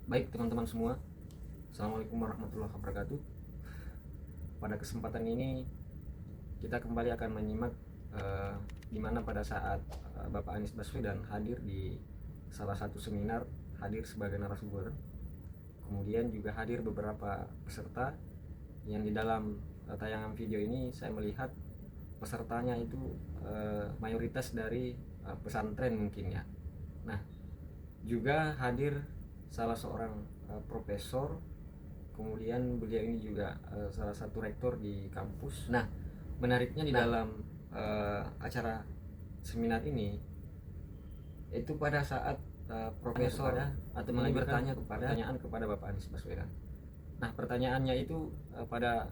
Baik teman-teman semua, Assalamualaikum warahmatullahi wabarakatuh. Pada kesempatan ini kita kembali akan menyimak di mana pada saat Bapak Anies Baswedan hadir di salah satu seminar, hadir sebagai narasumber. Kemudian juga hadir beberapa peserta yang di dalam tayangan video ini saya melihat pesertanya itu mayoritas dari pesantren mungkin ya. Nah, juga hadir salah seorang profesor, kemudian beliau ini juga salah satu rektor di kampus. Nah, menariknya di dalam acara seminar ini itu pada saat profesor ya atau bertanya kepada Bapak Anies Baswedan. Nah, pertanyaannya itu pada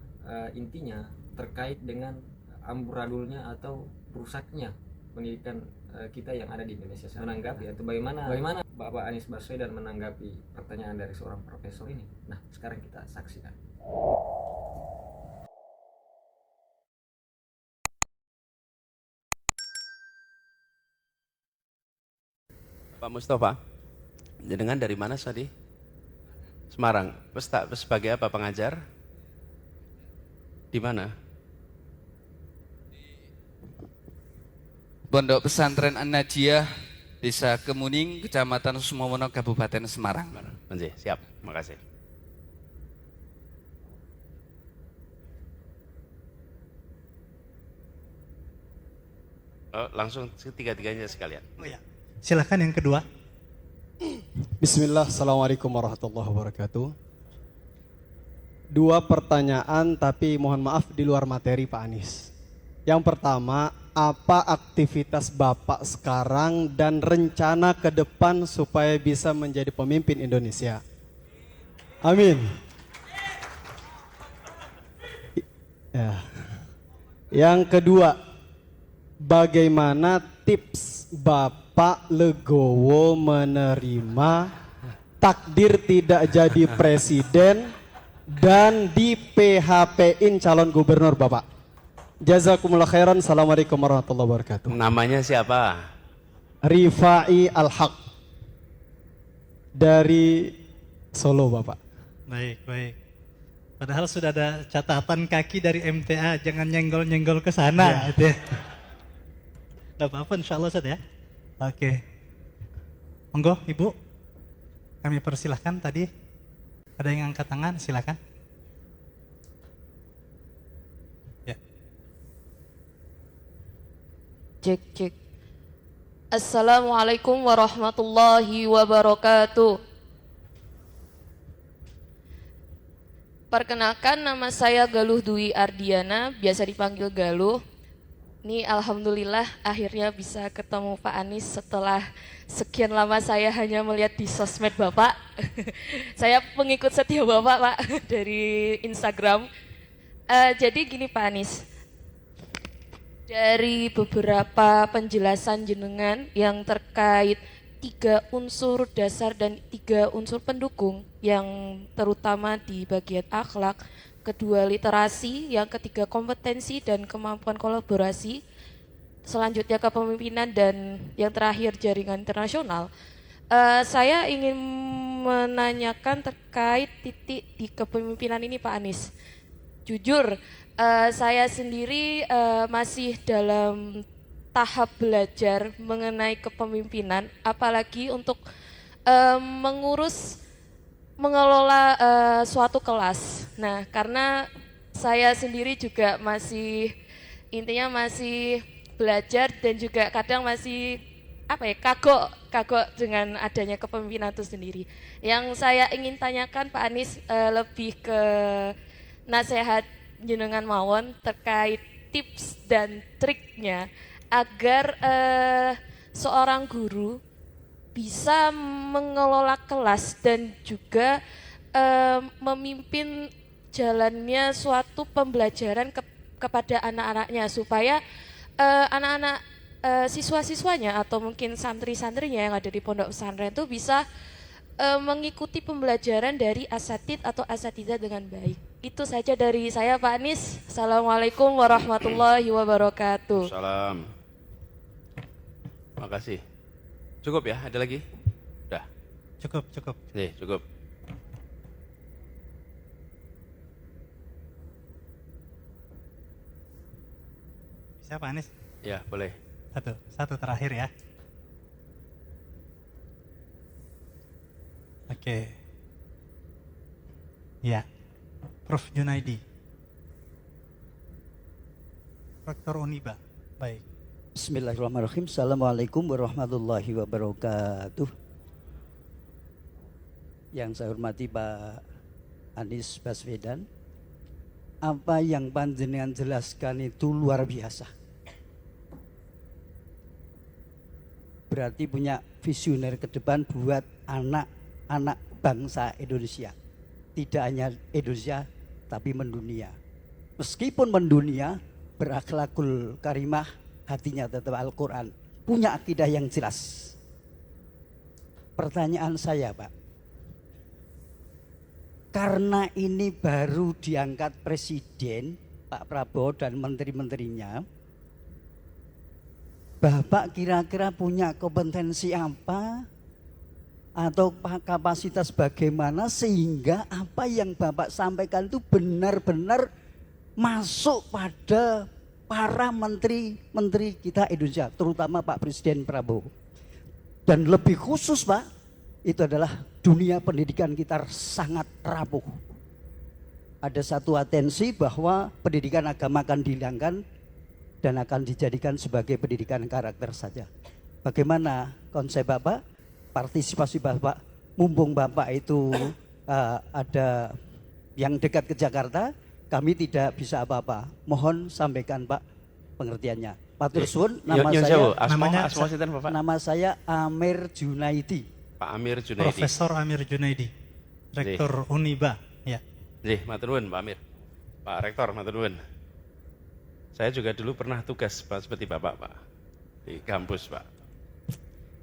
intinya terkait dengan amburadulnya atau rusaknya pendidikan kita yang ada di Indonesia. Menanggapi atau bagaimana Bapak Anies Baswedan menanggapi pertanyaan dari seorang profesor ini. Nah, sekarang kita saksikan. Pak Mustafa, jenengan dari mana tadi? Semarang. Sebagai apa pengajar? Di mana? Pondok Pesantren An-Najiyah, Desa Kemuning, Kecamatan Sumowono, Kabupaten Semarang. Menjih, siap, makasih. Oh, langsung tiga-tiganya sekalian. Oh ya, silahkan yang kedua. Bismillah, Assalamualaikum warahmatullahi wabarakatuh. Dua pertanyaan tapi mohon maaf di luar materi Pak Anies. Yang pertama, apa aktivitas Bapak sekarang dan rencana ke depan supaya bisa menjadi pemimpin Indonesia? Amin. Ya. Yang kedua, bagaimana tips Bapak legowo menerima takdir tidak jadi presiden dan di PHP-in calon gubernur Bapak? Jazakumullah khairan. Assalamualaikum warahmatullahi wabarakatuh. Namanya siapa? Rifai Al-Haq dari Solo Bapak. Baik, baik. Padahal sudah ada catatan kaki dari MTA, jangan nyenggol-nyenggol ke sana. Gitu ya. Tidak apa-apa, insya Allah Ustaz ya. Oke. Monggo, Ibu. Kami persilahkan tadi. Ada yang angkat tangan, silakan. Ya. Cek, cek. Assalamualaikum warahmatullahi wabarakatuh. Perkenalkan, nama saya Galuh Dwi Ardiana, biasa dipanggil Galuh. Ini alhamdulillah akhirnya bisa ketemu Pak Anies setelah sekian lama saya hanya melihat di sosmed Bapak. Saya pengikut setia Bapak, Pak, dari Instagram. Jadi gini Pak Anies, dari beberapa penjelasan jenengan yang terkait 3 unsur dasar dan 3 unsur pendukung, yang terutama di bagian akhlak, kedua literasi, yang ketiga kompetensi dan kemampuan kolaborasi, selanjutnya kepemimpinan, dan yang terakhir jaringan internasional. Saya ingin menanyakan terkait titik di kepemimpinan ini Pak Anies. Jujur, saya sendiri masih dalam tahap belajar mengenai kepemimpinan, apalagi untuk mengelola suatu kelas. Nah, karena saya sendiri juga masih belajar dan juga kadang masih kagok dengan adanya kepemimpinan itu sendiri. Yang saya ingin tanyakan Pak Anies lebih ke nasihat jenengan mawon terkait tips dan triknya agar seorang guru bisa mengelola kelas dan juga memimpin jalannya suatu pembelajaran kepada anak-anaknya, supaya anak-anak siswa-siswanya atau mungkin santri-santrinya yang ada di pondok pesantren itu bisa mengikuti pembelajaran dari asatid atau asatidzah dengan baik. Itu saja dari saya Pak Anies. Assalamualaikum warahmatullahi wabarakatuh. Salam. Makasih. Cukup ya, ada lagi? Udah. Cukup. Nih, cukup. Siapa Anis? Ya, boleh. Satu terakhir ya. Oke. Ya, Prof. Junaidi. Rektor Uniba. Baik. Bismillahirrahmanirrahim. Assalamualaikum warahmatullahi wabarakatuh. Yang saya hormati Pak Anies Baswedan, apa yang panjenengan jelaskan itu luar biasa. Berarti punya visioner ke depan buat anak-anak bangsa Indonesia. Tidak hanya Indonesia, tapi mendunia. Meskipun mendunia, berakhlakul karimah, hatinya tetap Al-Quran. Punya akidah yang jelas. Pertanyaan saya, Pak. Karena ini baru diangkat Presiden, Pak Prabowo dan menteri-menterinya, Bapak kira-kira punya kompetensi apa atau kapasitas bagaimana sehingga apa yang Bapak sampaikan itu benar-benar masuk pada para menteri-menteri kita Indonesia, terutama Pak Presiden Prabowo. Dan lebih khusus Pak, itu adalah dunia pendidikan kita sangat rapuh. Ada satu atensi bahwa pendidikan agama akan dihilangkan dan akan dijadikan sebagai pendidikan karakter saja. Bagaimana konsep Bapak, partisipasi Bapak, mumpung Bapak itu ada yang dekat ke Jakarta, kami tidak bisa apa-apa. Mohon sampaikan Pak pengertiannya. Matur suwun, nama saya Amir Junaidi. Pak Amir Junaidi. Profesor Amir Junaidi, Rektor Uniba. Ya. Matur nuwun Pak Amir. Pak Rektor, matur nuwun. Saya juga dulu pernah tugas Pak, seperti Bapak Pak, di kampus Pak.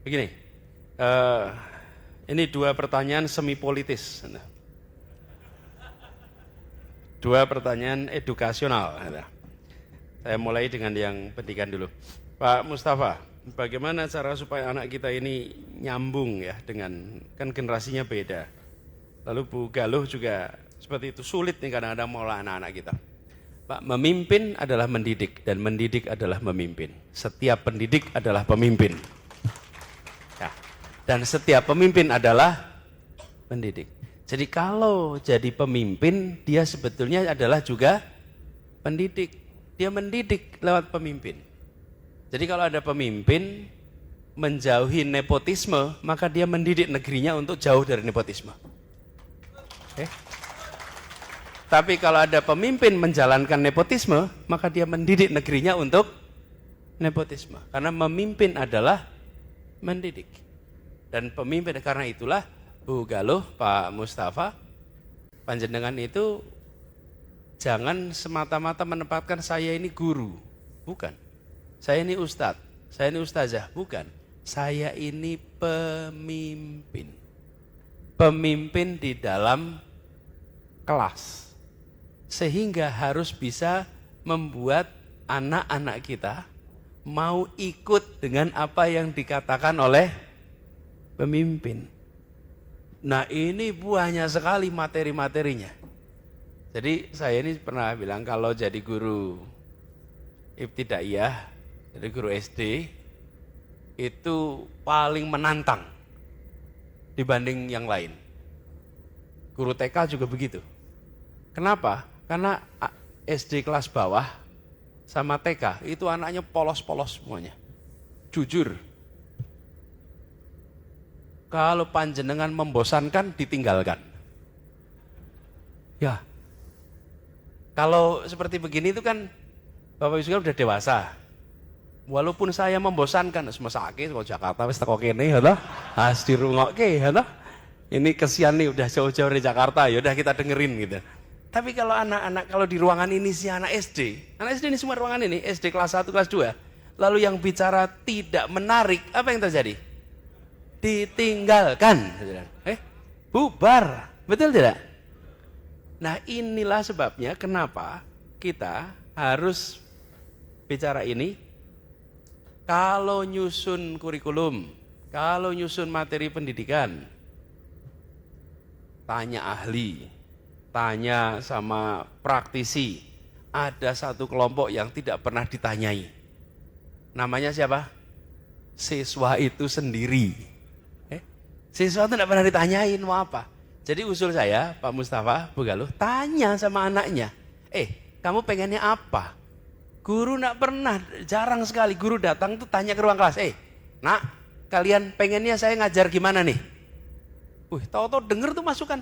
Begini, ini dua pertanyaan semi politis. Dua pertanyaan edukasional. Saya mulai dengan yang pendidikan dulu. Pak Mustafa, bagaimana cara supaya anak kita ini nyambung ya dengan, kan generasinya beda. Lalu Bu Galuh juga seperti itu, sulit nih kadang-kadang mengolah anak-anak kita. Pak, memimpin adalah mendidik dan mendidik adalah memimpin. Setiap pendidik adalah pemimpin. Ya. Dan setiap pemimpin adalah pendidik. Jadi kalau jadi pemimpin, dia sebetulnya adalah juga pendidik. Dia mendidik lewat pemimpin. Jadi kalau ada pemimpin menjauhi nepotisme, maka dia mendidik negerinya untuk jauh dari nepotisme. Okay. Tapi kalau ada pemimpin menjalankan nepotisme, maka dia mendidik negerinya untuk nepotisme. Karena memimpin adalah mendidik. Dan pemimpin, karena itulah Bu Galuh, Pak Mustafa, panjenengan itu jangan semata-mata menempatkan saya ini guru. Bukan. Saya ini ustadz, saya ini ustazah. Bukan. Saya ini pemimpin. Pemimpin di dalam kelas. Sehingga harus bisa membuat anak-anak kita mau ikut dengan apa yang dikatakan oleh pemimpin. Nah ini banyak sekali materi-materinya. Jadi saya ini pernah bilang kalau jadi guru ibtidaiyah, jadi guru SD, itu paling menantang dibanding yang lain. Guru TK juga begitu. Kenapa? Karena SD kelas bawah sama TK itu anaknya polos-polos semuanya. Jujur. Kalau panjenengan membosankan, ditinggalkan. Ya. Kalau seperti begini itu kan Bapak Ibu udah dewasa. Walaupun saya membosankan, semua sakit kalau Jakarta wis teko kene ya toh. Has dirungokke ya toh. Ini kesian nih udah jauh-jauh dari Jakarta, ya udah kita dengerin gitu. Tapi kalau anak-anak, kalau di ruangan ini si anak SD ini semua ruangan ini, SD kelas 1, kelas 2, lalu yang bicara tidak menarik, apa yang terjadi? Ditinggalkan. Bubar, betul tidak? Nah inilah sebabnya kenapa kita harus bicara ini. Kalau nyusun kurikulum, kalau nyusun materi pendidikan, tanya ahli, tanya sama praktisi, ada satu kelompok yang tidak pernah ditanyai. Namanya siapa? Siswa itu sendiri. Siswa itu tidak pernah ditanyain mau apa. Jadi usul saya, Pak Mustafa, Bu Galuh, tanya sama anaknya. Kamu pengennya apa? Guru tidak pernah, jarang sekali guru datang tuh tanya ke ruang kelas. Nak, kalian pengennya saya ngajar gimana nih? Tahu-tahu denger tuh masukan.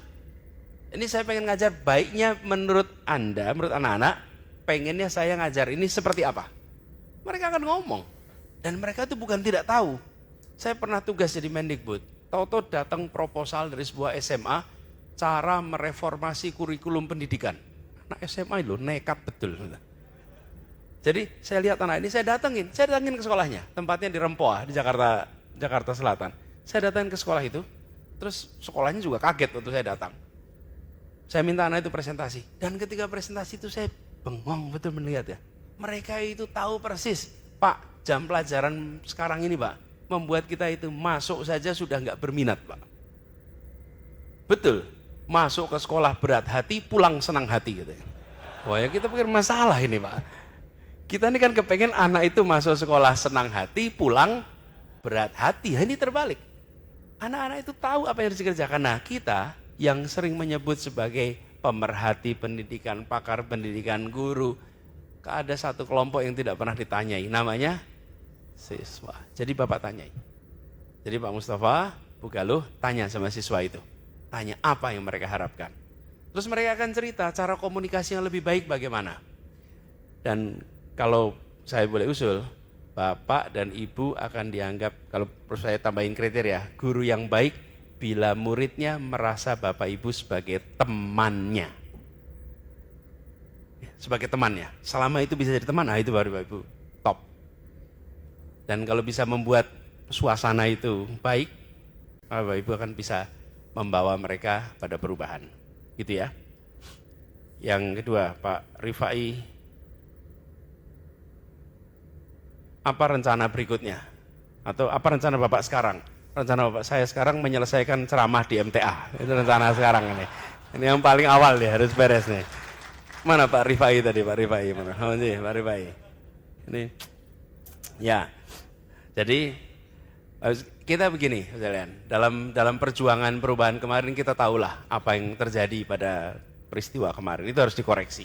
Ini saya pengen ngajar, baiknya menurut Anda, menurut anak-anak, pengennya saya ngajar ini seperti apa? Mereka akan ngomong. Dan mereka itu bukan tidak tahu. Saya pernah tugas jadi Mendikbud. Tahu-tahu datang proposal dari sebuah SMA, cara mereformasi kurikulum pendidikan. Anak SMA loh, nekat betul. Jadi saya lihat anak ini, saya datangin ke sekolahnya. Tempatnya di Rempoa, di Jakarta Selatan. Saya datangin ke sekolah itu, terus sekolahnya juga kaget waktu saya datang. Saya minta anak itu presentasi. Dan ketika presentasi itu saya bengong betul melihat ya. Mereka itu tahu persis, Pak, jam pelajaran sekarang ini Pak, membuat kita itu masuk saja sudah nggak berminat Pak. Betul, masuk ke sekolah berat hati, pulang senang hati gitu. Wah ya kita pikir masalah ini Pak. Kita ini kan kepengen anak itu masuk sekolah senang hati, pulang berat hati. Ini terbalik. Anak-anak itu tahu apa yang harus dikerjakan. Nah kita yang sering menyebut sebagai pemerhati pendidikan, pakar pendidikan, guru, ada satu kelompok yang tidak pernah ditanyai, namanya siswa. Jadi Bapak tanyai. Jadi Pak Mustafa, Bu Galuh, tanya sama siswa itu. Tanya apa yang mereka harapkan. Terus mereka akan cerita cara komunikasi yang lebih baik bagaimana. Dan kalau saya boleh usul, Bapak dan Ibu akan dianggap, kalau saya tambahin kriteria, guru yang baik bila muridnya merasa Bapak Ibu sebagai temannya. Sebagai temannya. Selama itu bisa jadi teman, nah itu baru Bapak Ibu top. Dan kalau bisa membuat suasana itu baik, Bapak Ibu akan bisa membawa mereka pada perubahan. Gitu ya. Yang kedua, Pak Rifai, apa rencana berikutnya? Atau apa rencana Bapak sekarang? Rencana Bapak saya sekarang menyelesaikan ceramah di MTA. Itu rencana sekarang ini. Ini yang paling awal ya, harus beres nih. Mana Pak Rifai tadi, Pak Rifai mana? Oh ini Pak Rifai. Ini ya. Jadi kita begini, sekalian. Dalam perjuangan perubahan kemarin kita tahulah apa yang terjadi pada peristiwa kemarin. Itu harus dikoreksi.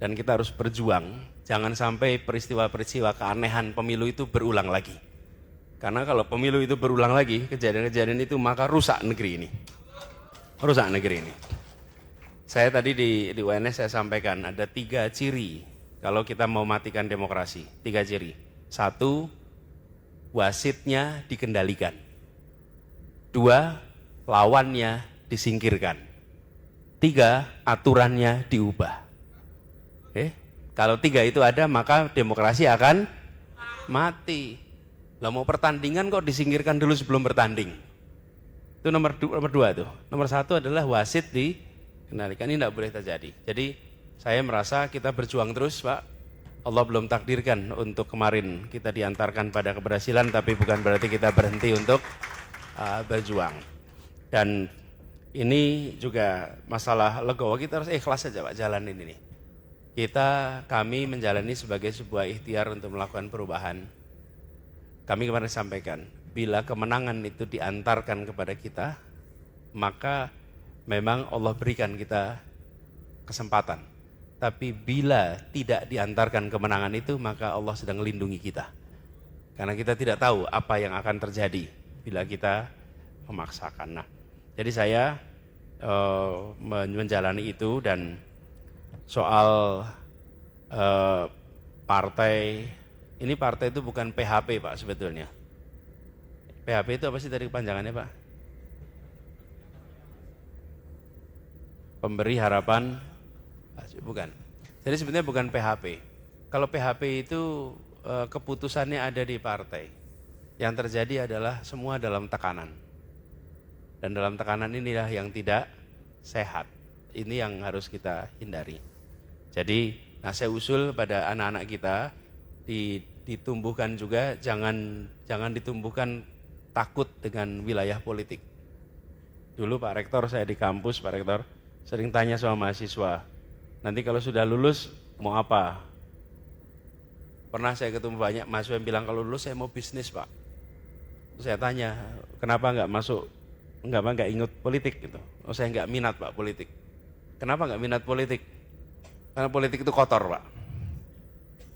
Dan kita harus berjuang, jangan sampai peristiwa-peristiwa keanehan pemilu itu berulang lagi. Karena kalau pemilu itu berulang lagi, kejadian-kejadian itu maka rusak negeri ini. Rusak negeri ini. Saya tadi di UNS saya sampaikan ada 3 ciri kalau kita mau matikan demokrasi. 3 ciri. 1, wasitnya dikendalikan. 2, lawannya disingkirkan. 3, aturannya diubah. Kalau 3 itu ada maka demokrasi akan mati. Lah mau pertandingan kok disingkirkan dulu sebelum bertanding. Itu nomor 2 tuh. Nomor 1 adalah wasit dikendalikan. Ini tidak boleh terjadi. Jadi saya merasa kita berjuang terus Pak. Allah belum takdirkan untuk kemarin kita diantarkan pada keberhasilan, tapi bukan berarti kita berhenti untuk berjuang. Dan ini juga masalah legowo, kita harus ikhlas saja Pak jalan ini nih. Kami menjalani sebagai sebuah ikhtiar untuk melakukan perubahan. Kami kemarin sampaikan, bila kemenangan itu diantarkan kepada kita, maka memang Allah berikan kita kesempatan. Tapi bila tidak diantarkan kemenangan itu, maka Allah sedang melindungi kita. Karena kita tidak tahu apa yang akan terjadi bila kita memaksakan. Nah, jadi saya menjalani itu. Dan soal partai, ini partai itu bukan PHP Pak sebetulnya. PHP itu apa sih tadi kepanjangannya Pak? Pemberi harapan, bukan. Jadi sebenarnya bukan PHP. Kalau PHP itu keputusannya ada di partai. Yang terjadi adalah semua dalam tekanan. Dan dalam tekanan inilah yang tidak sehat. Ini yang harus kita hindari. Jadi, saya usul pada anak-anak kita ditumbuhkan juga, jangan ditumbuhkan takut dengan wilayah politik. Dulu Pak Rektor, saya di kampus Pak Rektor sering tanya sama mahasiswa, nanti kalau sudah lulus Mau apa? Pernah saya ketemu banyak mahasiswa yang bilang, kalau lulus saya mau bisnis Pak. Terus saya tanya, kenapa nggak masuk, nggak ingat politik gitu? Oh saya nggak minat Pak politik. Kenapa nggak minat politik? Karena politik itu kotor Pak.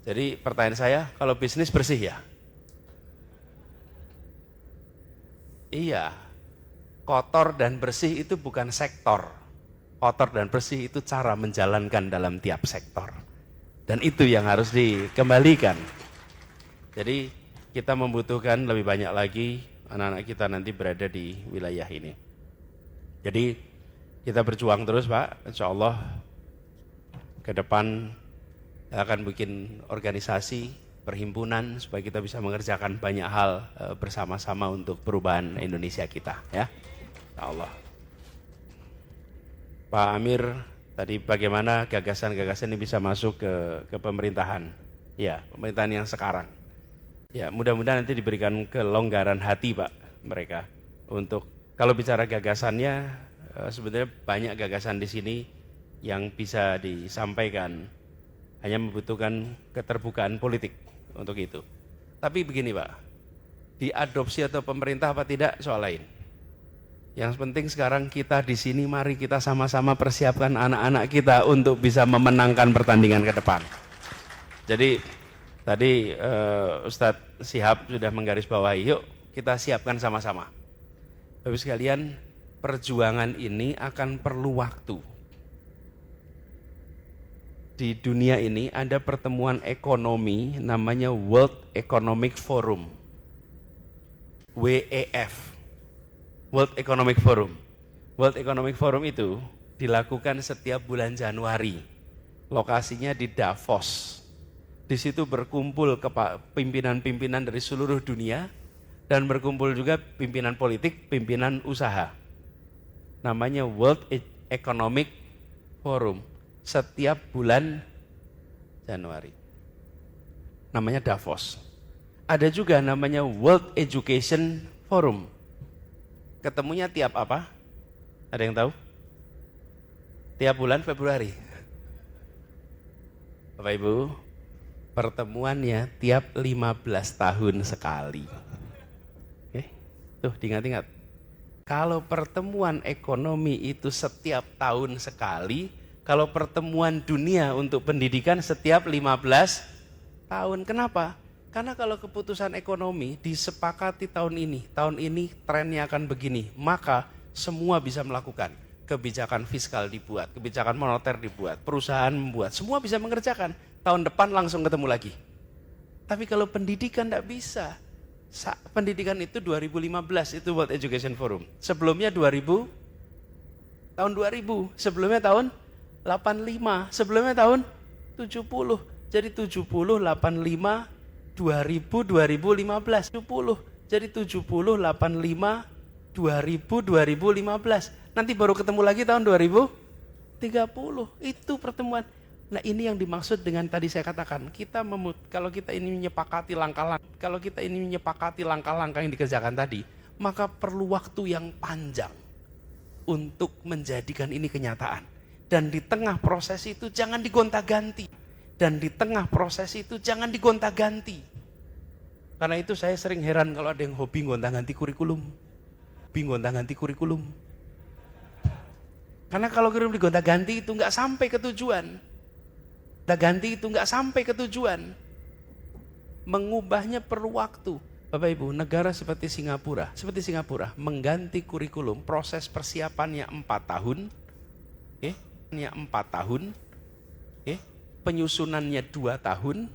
Jadi pertanyaan saya, kalau bisnis bersih ya? Iya, kotor dan bersih itu bukan sektor. Kotor dan bersih itu cara menjalankan dalam tiap sektor. Dan itu yang harus dikembalikan. Jadi kita membutuhkan lebih banyak lagi anak-anak kita nanti berada di wilayah ini. Jadi kita berjuang terus Pak, insya Allah ke depan akan bikin organisasi, perhimpunan supaya kita bisa mengerjakan banyak hal bersama-sama untuk perubahan Indonesia kita ya. Insya Allah. Pak Amir, tadi bagaimana gagasan-gagasan ini bisa masuk ke pemerintahan? Ya, pemerintahan yang sekarang. Ya, mudah-mudahan nanti diberikan kelonggaran hati Pak mereka untuk kalau bicara gagasannya sebenarnya banyak gagasan di sini yang bisa disampaikan. Hanya membutuhkan keterbukaan politik untuk itu. Tapi begini Pak, diadopsi atau pemerintah apa tidak soal lain. Yang penting sekarang kita di sini, mari kita sama-sama persiapkan anak-anak kita untuk bisa memenangkan pertandingan ke depan. Jadi tadi Ustadz Syihab sudah menggarisbawahi, yuk kita siapkan sama-sama. Bapak sekalian, perjuangan ini akan perlu waktu. Di dunia ini ada pertemuan ekonomi namanya World Economic Forum, WEF, World Economic Forum. World Economic Forum itu dilakukan setiap bulan Januari, lokasinya di Davos. Di situ berkumpul pimpinan-pimpinan dari seluruh dunia dan berkumpul juga pimpinan politik, pimpinan usaha. Namanya World Economic Forum. Setiap bulan Januari. Namanya Davos. Ada juga namanya World Education Forum. Ketemunya tiap apa? Ada yang tahu? Tiap bulan Februari. Bapak Ibu, pertemuannya tiap 15 tahun sekali. Oke, tuh diingat-ingat. Kalau pertemuan ekonomi itu setiap tahun sekali, kalau pertemuan dunia untuk pendidikan setiap 15 tahun. Kenapa? Karena kalau keputusan ekonomi disepakati tahun ini trennya akan begini, maka semua bisa melakukan. Kebijakan fiskal dibuat, kebijakan moneter dibuat, perusahaan membuat, semua bisa mengerjakan. Tahun depan langsung ketemu lagi. Tapi kalau pendidikan tidak bisa. Pendidikan itu 2015, itu World Education Forum. Sebelumnya tahun 2000, sebelumnya tahun 85, sebelumnya tahun 70. Jadi 70, 85, 2000, 2015. 70. Jadi 70, 85, 2000, 2015. Nanti baru ketemu lagi tahun 2030. Itu pertemuan. Nah, ini yang dimaksud dengan tadi saya katakan, kalau kita ini menyepakati langkah-langkah yang dikerjakan tadi, maka perlu waktu yang panjang untuk menjadikan ini kenyataan. Dan di tengah proses itu jangan digonta-ganti. Karena itu saya sering heran kalau ada yang hobi gonta-ganti kurikulum. Karena kalau kurikulum digonta-ganti itu nggak sampai ke tujuan. Mengubahnya perlu waktu. Bapak Ibu, negara seperti Singapura mengganti kurikulum, proses persiapannya 4 tahun. 4 tahun, penyusunannya 2 tahun,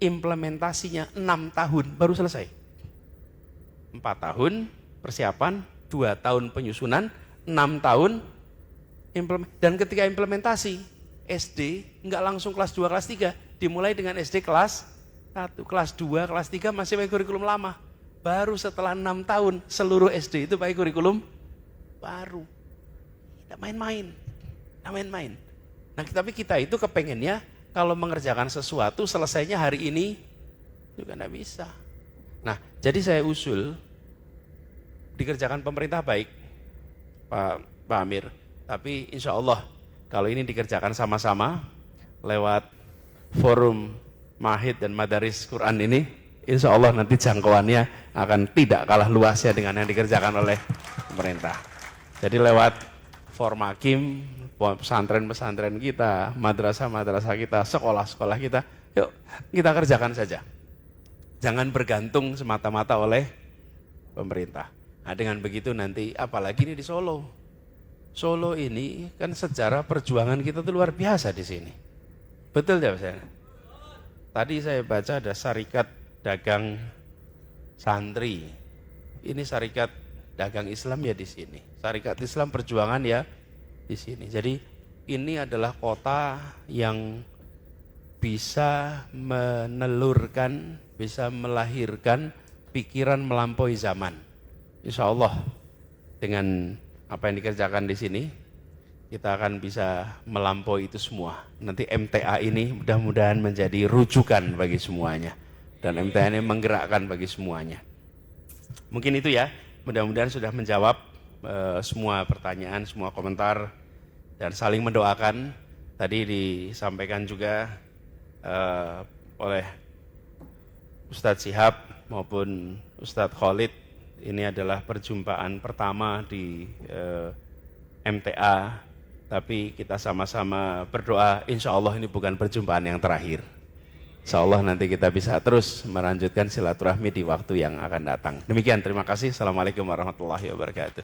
implementasinya 6 tahun, baru selesai. 4 tahun persiapan, 2 tahun penyusunan, 6 tahun implementasi. Dan ketika implementasi, SD nggak langsung kelas 2, kelas 3, dimulai dengan SD kelas 1, kelas 2, kelas 3 masih pakai kurikulum lama. Baru setelah 6 tahun, seluruh SD itu pakai kurikulum baru. Tidak main-main. Nah, tapi kita itu kepengennya kalau mengerjakan sesuatu selesainya hari ini juga tidak bisa. Nah, jadi saya usul dikerjakan pemerintah baik, Pak Amir. Tapi insya Allah kalau ini dikerjakan sama-sama lewat forum Mahid dan Madaris Quran ini, insya Allah nanti jangkauannya akan tidak kalah luasnya dengan yang dikerjakan oleh pemerintah. Jadi lewat Formakim, pesantren-pesantren kita, madrasah-madrasah kita, sekolah-sekolah kita, yuk kita kerjakan saja. Jangan bergantung semata-mata oleh pemerintah. Nah, dengan begitu nanti, apalagi ini di Solo. Solo ini kan sejarah perjuangan kita itu luar biasa di sini. Betul ya Mas? Tadi saya baca ada Syarikat Dagang Santri. Ini Syarikat Dagang Islam ya di sini. Syarikat Islam Perjuangan ya di sini. Jadi ini adalah kota yang bisa menelurkan, bisa melahirkan pikiran melampaui zaman. Insya Allah dengan apa yang dikerjakan di sini, kita akan bisa melampaui itu semua. Nanti MTA ini mudah-mudahan menjadi rujukan bagi semuanya. Dan MTA ini menggerakkan bagi semuanya. Mungkin itu ya, mudah-mudahan sudah menjawab semua pertanyaan, semua komentar, dan saling mendoakan. Tadi disampaikan juga oleh Ustadz Syihab maupun Ustadz Khalid, ini adalah perjumpaan pertama di MTA, tapi kita sama-sama berdoa, insya Allah ini bukan perjumpaan yang terakhir. Insya Allah nanti kita bisa terus melanjutkan silaturahmi di waktu yang akan datang. Demikian, terima kasih. Assalamualaikum warahmatullahi wabarakatuh.